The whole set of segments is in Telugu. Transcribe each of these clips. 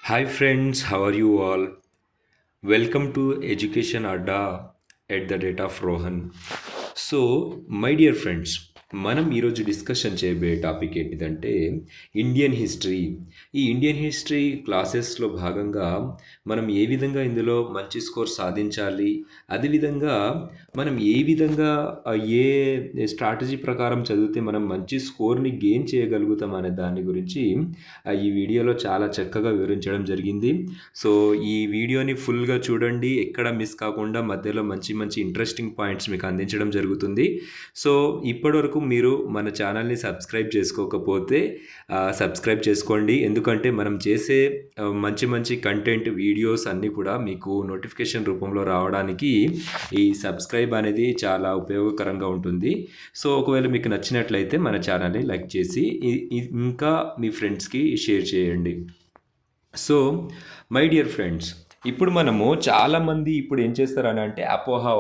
Hi friends, how are you all? Welcome to Education Adda at the rate of Rohan. So my dear friends, మనం ఈరోజు డిస్కషన్ చేయబోయే టాపిక్ ఏంటిదంటే ఇండియన్ హిస్టరీ. ఈ ఇండియన్ హిస్టరీ క్లాసెస్లో భాగంగా మనం ఏ విధంగా ఇందులో మంచి స్కోర్ సాధించాలి, అదేవిధంగా మనం ఏ విధంగా ఏ స్ట్రాటజీ ప్రకారం చదివితే మనం మంచి స్కోర్ని గెయిన్ చేయగలుగుతాం అనే దాని గురించి ఈ వీడియోలో చాలా చక్కగా వివరించడం జరిగింది. సో ఈ వీడియోని ఫుల్గా చూడండి, ఎక్కడ మిస్ కాకుండా మధ్యలో మంచి మంచి ఇంట్రెస్టింగ్ పాయింట్స్ మీకు అందించడం జరుగుతుంది. సో ఇప్పటివరకు మీరు మన ఛానల్ని సబ్స్క్రైబ్ చేసుకోకపోతే సబ్స్క్రైబ్ చేసుకోండి. ఎందుకంటే మనం చేసే మంచి మంచి కంటెంట్ వీడియోస్ అన్నీ కూడా మీకు నోటిఫికేషన్ రూపంలో రావడానికి ఈ సబ్స్క్రైబ్ అనేది చాలా ఉపయోగకరంగా ఉంటుంది. సో ఒకవేళ మీకు నచ్చినట్లయితే మన ఛానల్ని లైక్ చేసి ఇంకా మీ ఫ్రెండ్స్కి షేర్ చేయండి. సో మై డియర్ ఫ్రెండ్స్, ఇప్పుడు మనము చాలామంది ఇప్పుడు ఏం చేస్తారని అంటే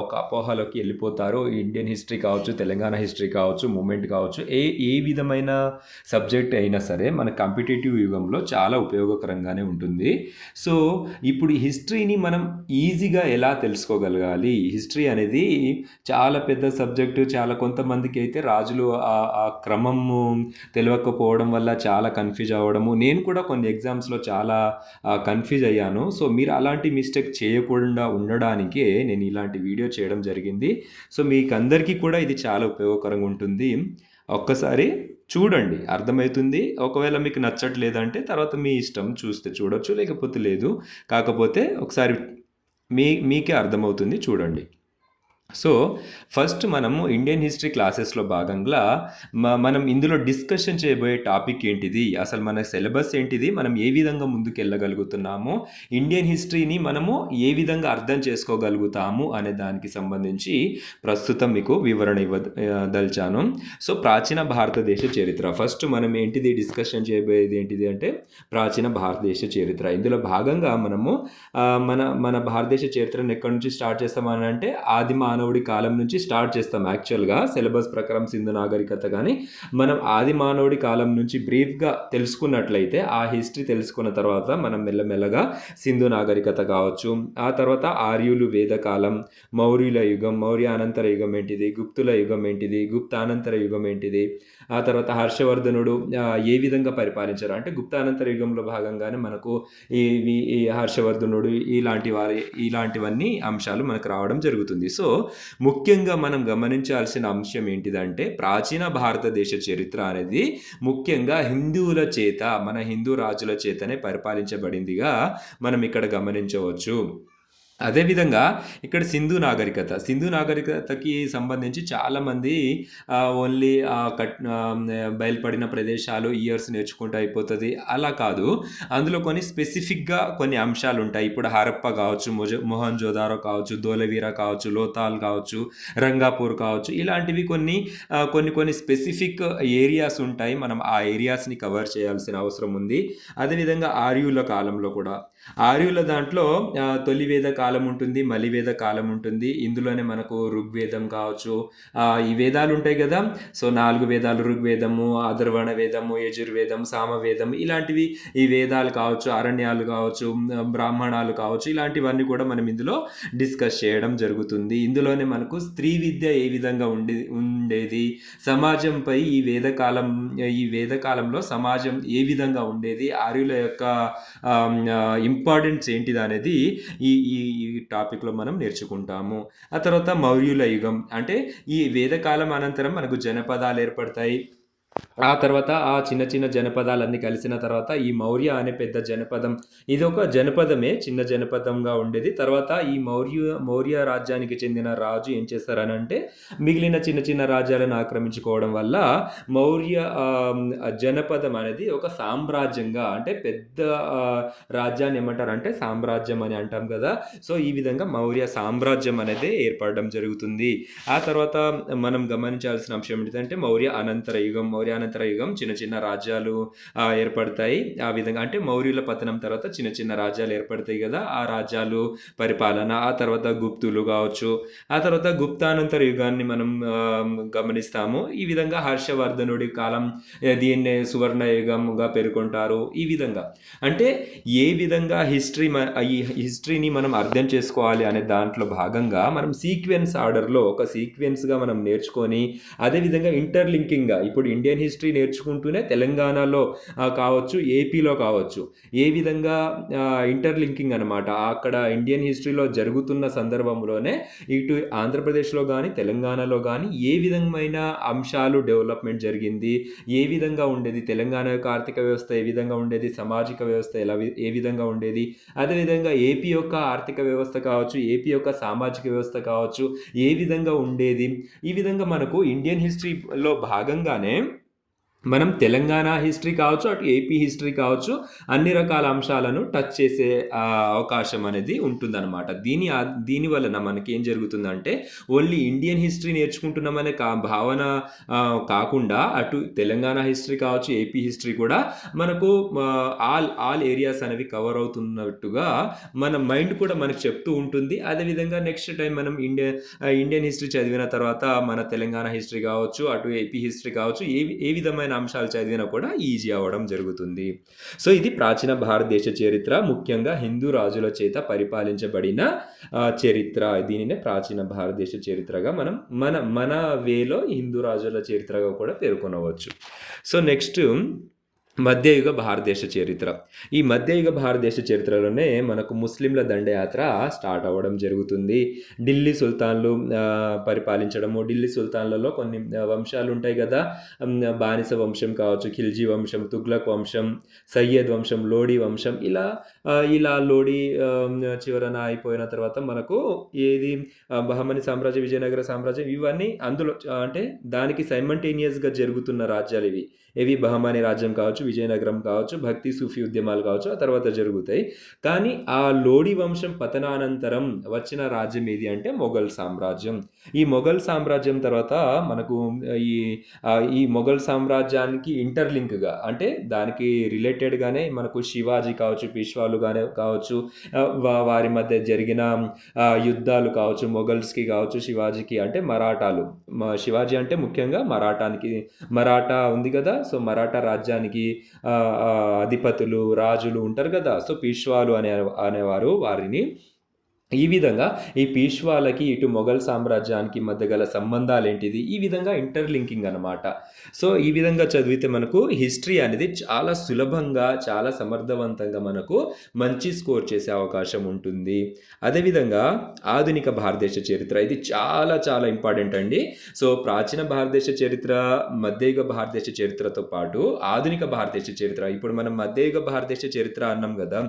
ఒక అపోహలోకి వెళ్ళిపోతారు. ఇండియన్ హిస్టరీ కావచ్చు, తెలంగాణ హిస్టరీ కావచ్చు, మూమెంట్ కావచ్చు, ఏ విధమైన సబ్జెక్ట్ అయినా సరే మన కాంపిటేటివ్ యుగంలో చాలా ఉపయోగకరంగానే ఉంటుంది. సో ఇప్పుడు ఈ హిస్టరీని మనం ఈజీగా ఎలా తెలుసుకోగలగాలి? హిస్టరీ అనేది చాలా పెద్ద సబ్జెక్టు. చాలా కొంతమందికి అయితే రాజులు ఆ క్రమము తెలియకపోవడం వల్ల చాలా కన్ఫ్యూజ్ అవ్వడము. నేను కూడా కొన్ని ఎగ్జామ్స్లో చాలా కన్ఫ్యూజ్ అయ్యాను. సో మీరు అలాంటి మిస్టేక్ చేయకుండా ఉండడానికే నేను ఇలాంటి వీడియో చేయడం జరిగింది. సో మీకు అందరికీ కూడా ఇది చాలా ఉపయోగకరంగా ఉంటుంది. ఒక్కసారి చూడండి, అర్థమవుతుంది. ఒకవేళ మీకు నచ్చట్లేదంటే తర్వాత మీ ఇష్టం, చూస్తే చూడొచ్చు, లేకపోతే లేదు. కాకపోతే ఒకసారి మీకే అర్థమవుతుంది, చూడండి. సో ఫస్ట్ మనము ఇండియన్ హిస్టరీ క్లాసెస్లో భాగంగా మనం ఇందులో డిస్కషన్ చేయబోయే టాపిక్ ఏంటిది, అసలు మన సిలబస్ ఏంటిది, మనం ఏ విధంగా ముందుకు వెళ్ళగలుగుతున్నాము, ఇండియన్ హిస్టరీని మనము ఏ విధంగా అర్థం చేసుకోగలుగుతాము అనే దానికి సంబంధించి ప్రస్తుతం మీకు వివరణ ఇవ్వదలిచాను. సో ప్రాచీన భారతదేశ చరిత్ర ఫస్ట్ మనం ఏంటిది డిస్కషన్ చేయబోయేది ఏంటిది అంటే ప్రాచీన భారతదేశ చరిత్ర. ఇందులో భాగంగా మనము మన మన భారతదేశ చరిత్రను ఎక్కడి నుంచి స్టార్ట్ చేస్తామని అంటే ఆది మానవుడి కాలం నుంచి స్టార్ట్ చేస్తాం. యాక్చువల్గా సిలబస్ ప్రకారం సింధు నాగరికత, కానీ మనం ఆది మానవుడి కాలం నుంచి బ్రీఫ్గా తెలుసుకున్నట్లయితే ఆ హిస్టరీ తెలుసుకున్న తర్వాత మనం మెల్లమెల్లగా సింధు నాగరికత కావచ్చు, ఆ తర్వాత ఆర్యులు వేదకాలం, మౌర్యుల యుగం, మౌర్య అనంతర యుగం ఏంటిది, గుప్తుల యుగం ఏంటిది, గుప్తానంతర యుగం ఏంటిది, ఆ తర్వాత హర్షవర్ధనుడు ఏ విధంగా పరిపాలించారు అంటే గుప్తానంతర యుగంలో భాగంగానే మనకు ఈ హర్షవర్ధనుడు ఇలాంటివన్నీ అంశాలు మనకు రావడం జరుగుతుంది. సో ముఖ్యంగా మనం గమనించాల్సిన అంశం ఏంటిదంటే ప్రాచీన భారతదేశ చరిత్ర అనేది ముఖ్యంగా హిందువుల చేత, మన హిందూ రాజుల చేతనే పరిపాలించబడిందిగా మనం ఇక్కడ గమనించవచ్చు. అదేవిధంగా ఇక్కడ సింధు నాగరికతకి సంబంధించి చాలామంది ఓన్లీ బయలుపడిన ప్రదేశాలు ఇయర్స్ నేర్చుకుంటూ అయిపోతుంది, అలా కాదు. అందులో కొన్ని స్పెసిఫిక్గా కొన్ని అంశాలు ఉంటాయి. ఇప్పుడు హరప్ప కావచ్చు, మొహంజోదారో కావచ్చు, ధోలవీర కావచ్చు, లోతాల్ కావచ్చు, రంగాపూర్ కావచ్చు, ఇలాంటివి కొన్ని స్పెసిఫిక్ ఏరియాస్ ఉంటాయి. మనం ఆ ఏరియాస్ని కవర్ చేయాల్సిన అవసరం ఉంది. అదేవిధంగా ఆర్యుల కాలంలో కూడా, ఆర్యుల దాంట్లో తొలి వేద కాలం ఉంటుంది, మలివేద కాలం ఉంటుంది. ఇందులోనే మనకు ఋగ్వేదం కావచ్చు, ఈ వేదాలు ఉంటాయి కదా. సో 4 వేదాలు, ఋగ్వేదము, అథర్వణ వేదము, యజుర్వేదం, సామవేదం, ఇలాంటివి ఈ వేదాలు కావచ్చు, అరణ్యాలు కావచ్చు, బ్రాహ్మణాలు కావచ్చు, ఇలాంటివన్నీ కూడా మనం ఇందులో డిస్కస్ చేయడం జరుగుతుంది. ఇందులోనే మనకు స్త్రీ విద్య ఏ విధంగా ఉండేది, సమాజంపై ఈ వేదకాలంలో సమాజం ఏ విధంగా ఉండేది, ఆర్యుల యొక్క ఇంపార్టెన్స్ ఏంటిది అనేది ఈ టాపిక్లో మనం నేర్చుకుంటాము. ఆ తర్వాత మౌర్యుల యుగం అంటే ఈ వేదకాలం అనంతరం మనకు జనపదాలు ఏర్పడతాయి. ఆ తర్వాత ఆ చిన్న చిన్న జనపదాలన్నీ కలిసిన తర్వాత ఈ మౌర్య అనే పెద్ద జనపదం, ఇది ఒక జనపదమే, చిన్న జనపదంగా ఉండేది. తర్వాత ఈ మౌర్య రాజ్యానికి చెందిన రాజు ఏం చేస్తారని అంటే మిగిలిన చిన్న చిన్న రాజ్యాలను ఆక్రమించుకోవడం వల్ల మౌర్య జనపదం అనేది ఒక సామ్రాజ్యంగా, అంటే పెద్ద రాజ్యాన్ని ఏమంటారంటే సామ్రాజ్యం అని అంటాం కదా. సో ఈ విధంగా మౌర్య సామ్రాజ్యం అనేది ఏర్పడడం జరుగుతుంది. ఆ తర్వాత మనం గమనించాల్సిన అంశం ఏంటంటే మౌర్య అనంతర యుగం. మౌర్యానంతర యుగం చిన్న చిన్న రాజ్యాలు ఏర్పడతాయి. ఆ విధంగా అంటే మౌర్యుల పతనం తర్వాత చిన్న చిన్న రాజ్యాలు ఏర్పడతాయి కదా, ఆ రాజ్యాలు పరిపాలన, ఆ తర్వాత గుప్తులు కావచ్చు, ఆ తర్వాత గుప్తానంతర యుగాన్ని మనం గమనిస్తాము. ఈ విధంగా హర్షవర్ధనుడి కాలం దీన్నే సువర్ణ యుగంగా పేర్కొంటారు. ఈ విధంగా అంటే ఏ విధంగా ఈ హిస్టరీని మనం అర్థం చేసుకోవాలి అనే దాంట్లో భాగంగా మనం సీక్వెన్స్ ఆర్డర్లో ఒక సీక్వెన్స్గా మనం నేర్చుకొని, అదేవిధంగా ఇంటర్లింకింగ్గా ఇప్పుడు ఇండియన్ హిస్టరీ నేర్చుకుంటూనే తెలంగాణలో కావచ్చు, ఏపీలో కావచ్చు, ఏ విధంగా ఇంటర్లింకింగ్ అనమాట అక్కడ ఇండియన్ హిస్టరీలో జరుగుతున్న సందర్భంలోనే ఇటు ఆంధ్రప్రదేశ్లో కానీ తెలంగాణలో కానీ ఏ విధమైన అంశాలు డెవలప్మెంట్ జరిగింది, ఏ విధంగా ఉండేది తెలంగాణ యొక్క ఆర్థిక వ్యవస్థ, ఏ విధంగా ఉండేది సామాజిక వ్యవస్థ ఏ విధంగా ఉండేది, అదేవిధంగా ఏపీ యొక్క ఆర్థిక వ్యవస్థ కావచ్చు, ఏపీ యొక్క సామాజిక వ్యవస్థ కావచ్చు ఏ విధంగా ఉండేది. ఈ విధంగా మనకు ఇండియన్ హిస్టరీలో భాగంగానే మనం తెలంగాణ హిస్టరీ కావచ్చు, అటు ఏపీ హిస్టరీ కావచ్చు, అన్ని రకాల అంశాలను టచ్ చేసే అవకాశం అనేది ఉంటుందన్నమాట. దీని వలన మనకి ఏం జరుగుతుందంటే ఓన్లీ ఇండియన్ హిస్టరీ నేర్చుకుంటున్నామనే భావన కాకుండా అటు తెలంగాణ హిస్టరీ కావచ్చు, ఏపీ హిస్టరీ కూడా మనకు ఆల్ ఏరియాస్ అనేవి కవర్ అవుతున్నట్టుగా మన మైండ్ కూడా మనకు చెప్తూ ఉంటుంది. అదేవిధంగా నెక్స్ట్ టైం మనం ఇండియన్ హిస్టరీ చదివిన తర్వాత మన తెలంగాణ హిస్టరీ కావచ్చు, అటు ఏపీ హిస్టరీ కావచ్చు, ఏ విధమైన అంశాలు చదివినా కూడా ఈజీ అవ్వడం జరుగుతుంది. సో ఇది ప్రాచీన భారతదేశ చరిత్ర, ముఖ్యంగా హిందూ రాజుల చేత పరిపాలించబడిన చరిత్ర. దీనినే ప్రాచీన భారతదేశ చరిత్రగా మనం మన వేలో హిందూ రాజుల చరిత్రగా కూడా పేర్కొనవచ్చు. సో నెక్స్ట్ మధ్యయుగ భారతదేశ చరిత్ర. ఈ మధ్యయుగ భారతదేశ చరిత్రలోనే మనకు ముస్లింల దండయాత్ర స్టార్ట్ అవ్వడం జరుగుతుంది. ఢిల్లీ సుల్తాన్లు పరిపాలించడము, ఢిల్లీ సుల్తాన్లలో కొన్ని వంశాలు ఉంటాయి కదా, బానిస వంశం కావచ్చు, ఖిల్జీ వంశం, తుగ్లక్ వంశం, సయ్యద్ వంశం, లోడీ వంశం, ఇలా లోడీ చివరన అయిపోయిన తర్వాత మనకు ఏది బహమని సామ్రాజ్యం, విజయనగర సామ్రాజ్యం, ఇవన్నీ అందులో అంటే దానికి సైమల్టేనియస్గా జరుగుతున్న రాజ్యాలు ఇవి బహమాని రాజ్యం కావచ్చు, విజయనగరం కావచ్చు, భక్తి సూఫీ ఉద్యమాలు కావచ్చు, ఆ తర్వాత జరుగుతాయి. కానీ ఆ లోడీ వంశం పతనానంతరం వచ్చిన రాజ్యం ఏది అంటే మొఘల్ సామ్రాజ్యం. ఈ మొఘల్ సామ్రాజ్యం తర్వాత మనకు ఈ మొఘల్ సామ్రాజ్యానికి ఇంటర్లింక్గా అంటే దానికి రిలేటెడ్గానే మనకు శివాజీ కావచ్చు, పీష్వాలు కావచ్చు, వారి మధ్య జరిగిన యుద్ధాలు కావచ్చు, మొఘల్స్కి కావచ్చు, శివాజీకి అంటే మరాఠాలు, శివాజీ అంటే ముఖ్యంగా మరాఠా ఉంది కదా, సో మరాఠా రాజ్యానికి అధిపతులు రాజులు ఉంటారు కదా, సో పీష్వాలు అనేవారు వారిని. ఈ విధంగా ఈ పీష్వాలకి ఇటు మొఘల్ సామ్రాజ్యానికి మధ్య గల సంబంధాలు ఏంటిది, ఈ విధంగా ఇంటర్లింకింగ్ అనమాట. సో ఈ విధంగా చదివితే మనకు హిస్టరీ అనేది చాలా సులభంగా, చాలా సమర్థవంతంగా మనకు మంచి స్కోర్ చేసే అవకాశం ఉంటుంది. అదేవిధంగా ఆధునిక భారతదేశ చరిత్ర, ఇది చాలా చాలా ఇంపార్టెంట్ అండి. సో ప్రాచీన భారతదేశ చరిత్ర, మధ్యయుగ భారతదేశ చరిత్రతో పాటు ఆధునిక భారతదేశ చరిత్ర, ఇప్పుడు మనం మధ్యయుగ భారతదేశ చరిత్ర అన్నాం కదా,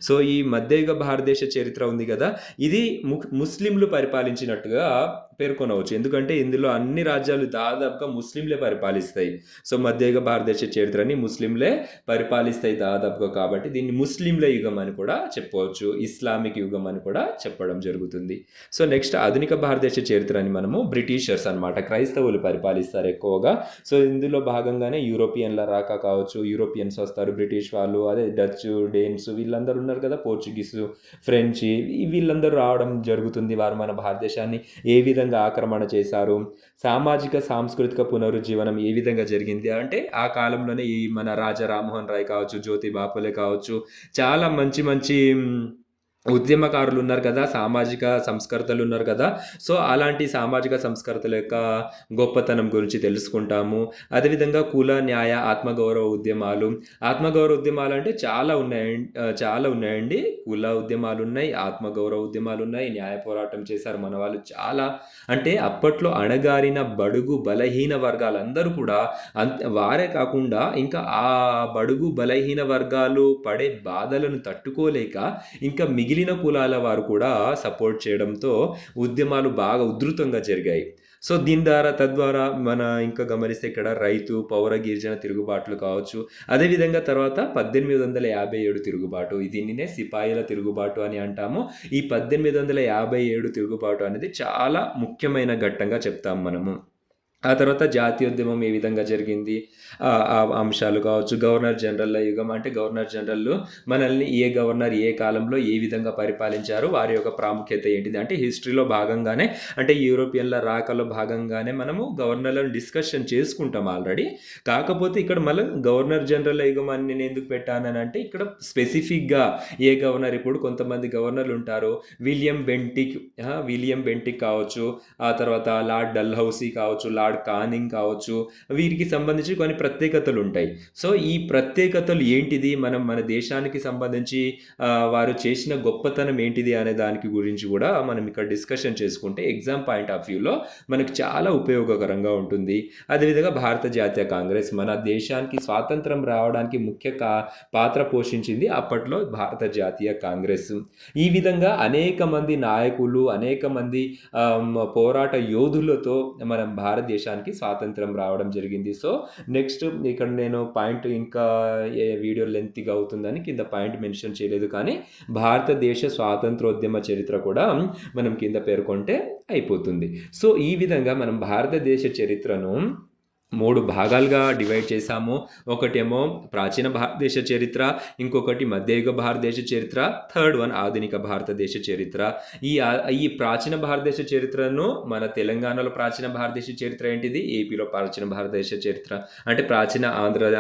సో ఈ మధ్యయుగ భారతదేశ చరిత్ర ఉంది కదా, ఇది ముస్లింలు పరిపాలించినట్టుగా పేర్కొనవచ్చు. ఎందుకంటే ఇందులో అన్ని రాజ్యాలు దాదాపుగా ముస్లింలే పరిపాలిస్తాయి. సో మధ్యయుగ భారతదేశ చరిత్రని ముస్లింలే పరిపాలిస్తాయి దాదాపుగా, కాబట్టి దీన్ని ముస్లింల యుగం అని కూడా చెప్పవచ్చు, ఇస్లామిక్ యుగం అని కూడా చెప్పడం జరుగుతుంది. సో నెక్స్ట్ ఆధునిక భారతదేశ చరిత్రని మనము బ్రిటిషర్స్ అనమాట, క్రైస్తవులు పరిపాలిస్తారు ఎక్కువగా. సో ఇందులో భాగంగానే యూరోపియన్ల రాక కావచ్చు, యూరోపియన్స్ వస్తారు, బ్రిటిష్ వాళ్ళు, అదే డచ్, డేన్స్ వీళ్ళందరూ ఉన్నారు కదా, పోర్చుగీస్, ఫ్రెంచ్, వీళ్ళందరూ రావడం జరుగుతుంది. వారు మన భారతదేశాన్ని ఏ విధంగా ఆక్రమణ చేశారు, సామాజిక సాంస్కృతిక పునరుజ్జీవనం ఏ విధంగా జరిగింది అంటే ఆ కాలంలోనే ఈ మన రాజా రామ్మోహన్ రాయ్ కావచ్చు, జ్యోతి బాపులే కావచ్చు, చాలా మంచి మంచి ఉద్యమకారులు ఉన్నారు కదా, సామాజిక సంస్కర్తలు ఉన్నారు కదా, సో అలాంటి సామాజిక సంస్కర్తల యొక్క గొప్పతనం గురించి తెలుసుకుంటాము. అదేవిధంగా కుల, న్యాయ, ఆత్మగౌరవ ఉద్యమాలు అంటే చాలా ఉన్నాయండి. కుల ఉద్యమాలు ఉన్నాయి, ఆత్మగౌరవ ఉద్యమాలు ఉన్నాయి, న్యాయ పోరాటం చేశారు మన వాళ్ళు చాలా. అంటే అప్పట్లో అణగారిన బడుగు బలహీన వర్గాలందరూ కూడా వారే కాకుండా ఇంకా ఆ బడుగు బలహీన వర్గాలు పడే బాధలను తట్టుకోలేక ఇంకా మిగిలిన కులాల వారు కూడా సపోర్ట్ చేయడంతో ఉద్యమాలు బాగా ఉధృతంగా జరిగాయి. సో తద్వారా మన ఇంకా గమనిస్తే ఇక్కడ రైతు, పౌర, గిరిజన తిరుగుబాట్లు కావచ్చు. అదేవిధంగా తర్వాత 1857 తిరుగుబాటు, దీనినే సిపాయిల తిరుగుబాటు అని అంటాము. ఈ 1857 తిరుగుబాటు అనేది చాలా ముఖ్యమైన ఘట్టంగా చెప్తాం మనము. ఆ తర్వాత జాతీయోద్యమం ఏ విధంగా జరిగింది, ఆ అంశాలు కావచ్చు. గవర్నర్ జనరల్ల యుగం అంటే గవర్నర్ జనరల్లు మనల్ని ఏ గవర్నర్ ఏ కాలంలో ఏ విధంగా పరిపాలించారు, వారి యొక్క ప్రాముఖ్యత ఏంటిది అంటే హిస్టరీలో భాగంగానే, అంటే యూరోపియన్ల రాకలో భాగంగానే మనము గవర్నర్లను డిస్కషన్ చేసుకుంటాం ఆల్రెడీ. కాకపోతే ఇక్కడ మళ్ళీ గవర్నర్ జనరల్ యుగం అని నేను ఎందుకు పెట్టానంటే ఇక్కడ స్పెసిఫిక్గా ఏ గవర్నర్, ఇప్పుడు కొంతమంది గవర్నర్లు ఉంటారు, విలియం బెంటిక్ కావచ్చు, ఆ తర్వాత లార్డ్ డల్హౌసీ కావచ్చు, లార్డ్ కానింగ్ కావచ్చు, వీరికి సంబంధించి కొన్ని ప్రత్యేకతలు ఉంటాయి. సో ఈ ప్రత్యేకతలు ఏంటిది, మన దేశానికి సంబంధించి వారు చేసిన గొప్పతనం ఏంటిది అనే దానికి గురించి కూడా మనం ఇక్కడ డిస్కషన్ చేసుకుంటే ఎగ్జామ్ పాయింట్ ఆఫ్ వ్యూలో మనకు చాలా ఉపయోగకరంగా ఉంటుంది. అదేవిధంగా భారత జాతీయ కాంగ్రెస్ మన దేశానికి స్వాతంత్రం రావడానికి ముఖ్య పాత్ర పోషించింది అప్పట్లో భారత జాతీయ కాంగ్రెస్. ఈ విధంగా అనేక మంది నాయకులు, అనేక మంది పోరాట యోధులతో మన భారతదేశానికి స్వాతంత్రం రావడం జరిగింది. సో నెక్స్ట్ ఇక్కడ నేను పాయింట్ ఇంకా వీడియో లెంత్గా అవుతుందని కింద పాయింట్ మెన్షన్ చేయలేదు, కానీ భారతదేశ స్వాతంత్రోద్యమ చరిత్ర కూడా మనం కింద పేర్కొంటే అయిపోతుంది. సో ఈ విధంగా మనం భారతదేశ చరిత్రను 3 భాగాలుగా డివైడ్ చేశాము. ఒకటేమో ప్రాచీన భారతదేశ చరిత్ర, ఇంకొకటి మధ్యయుగ భారతదేశ చరిత్ర, థర్డ్ వన్ ఆధునిక భారతదేశ చరిత్ర. ఈ ప్రాచీన భారతదేశ చరిత్రను మన తెలంగాణలో ప్రాచీన భారతదేశ చరిత్ర ఏంటిది, ఏపీలో ప్రాచీన భారతదేశ చరిత్ర అంటే ప్రాచీన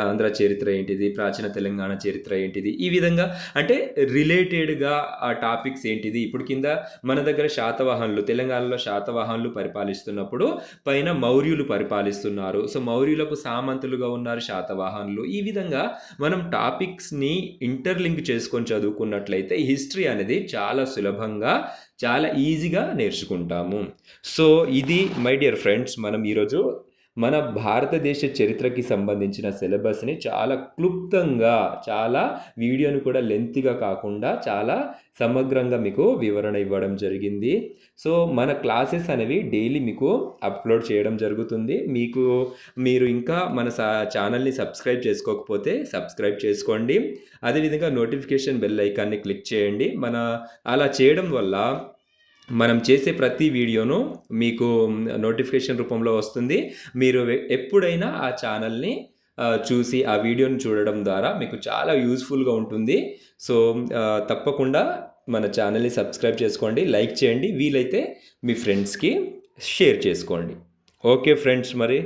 ఆంధ్ర చరిత్ర ఏంటిది, ప్రాచీన తెలంగాణ చరిత్ర ఏంటిది, ఈ విధంగా అంటే రిలేటెడ్గా ఆ టాపిక్స్ ఏంటిది. ఇప్పుడు కింద మన దగ్గర శాతవాహనులు, తెలంగాణలో శాతవాహనులు పరిపాలిస్తున్నప్పుడు పైన మౌర్యులు పరిపాలిస్తున్నారు. సో మౌర్యులకు సామంతులుగా ఉన్నారు శాతవాహనులు. ఈ విధంగా మనం టాపిక్స్ని ఇంటర్లింక్ చేసుకొని చదువుకున్నట్లయితే హిస్టరీ అనేది చాలా సులభంగా, చాలా ఈజీగా నేర్చుకుంటాము. సో ఇది మై డియర్ ఫ్రెండ్స్, మనం ఈరోజు మన భారతదేశ చరిత్రకి సంబంధించిన సిలబస్ని చాలా క్లుప్తంగా, చాలా వీడియోని కూడా లెంత్గా కాకుండా చాలా సమగ్రంగా మీకు వివరణ ఇవ్వడం జరిగింది. సో మన క్లాసెస్ అనేవి డైలీ మీకు అప్లోడ్ చేయడం జరుగుతుంది. మీరు ఇంకా మన ఛానల్ని సబ్స్క్రైబ్ చేసుకోకపోతే సబ్స్క్రైబ్ చేసుకోండి. అదేవిధంగా నోటిఫికేషన్ బెల్ ఐకాన్ని క్లిక్ చేయండి. అలా చేయడం వల్ల మనం చేసే ప్రతి వీడియోను మీకు నోటిఫికేషన్ రూపంలో వస్తుంది. మీరు ఎప్పుడైనా ఆ ఛానల్ని చూసి ఆ వీడియోని చూడడం ద్వారా మీకు చాలా యూస్ఫుల్గా ఉంటుంది. సో తప్పకుండా మన ఛానల్ని సబ్స్క్రైబ్ చేసుకోండి, లైక్ చేయండి, వీలైతే మీ ఫ్రెండ్స్కి షేర్ చేసుకోండి. ఓకే ఫ్రెండ్స్, మరి